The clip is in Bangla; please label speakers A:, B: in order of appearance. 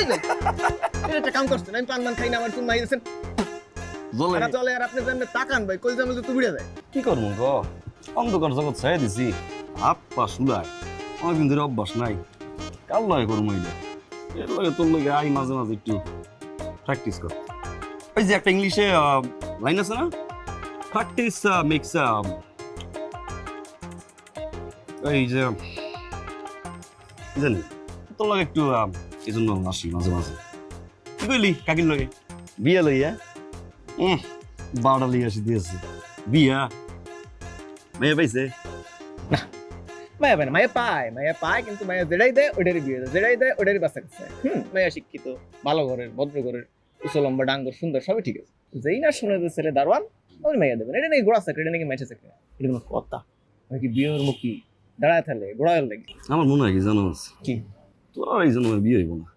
A: যাই এটা একটা কাম করছেন আমি পান মান খাই না আমার তুমি মাইছেন
B: জলে
A: এটা চলে আর আপনি জানলে তাকান ভাই কই জামলে তো বুড়িয়া যায়
B: কি করবো গো অন্ধকার জগৎ ছেড়ে দিছি হাত পা শুলায় অনেকদিন ধরে অভ্যাস নাই কাল লয় করবো এটা এর লগে তোর লগে আই মাঝে মাঝে একটু প্র্যাকটিস কর ওই যে একটা ইংলিশে লাইন আছে না প্র্যাকটিস মেক্স এই যে কি জানি তোর লগে একটু এই জন্য আসি মাঝে মাঝে কি কইলি কাকির লগে বিয়া লইয়া বারোটা লিয়ে আসি দিয়েছে বিয়া মেয়ে পাইছে
A: মায়া পায় না মায়া পায় কিন্তু মায়া যেটাই দেয় ওটারই বিয়ে দেয় যেটাই দেয় ওটারই বাচ্চা কাছে মায়া শিক্ষিত ভালো ঘরের ভদ্র ঘরের উঁচু লম্বা ডাঙ্গর সুন্দর সবই ঠিক আছে যেই না শুনে যে ছেলে দারোয়ান ওই মাইয়া দেবেন এটা নাকি গোড়া চাকরি এটা নাকি মাইছে চাকরি এটা কোনো কথা নাকি বিয়ের মুখী দাঁড়ায় থাকলে গোড়ায় লাগে
B: আমার মনে হয় কি জানো
A: কি
B: তোর আর এই জন্য বিয়ে হইব না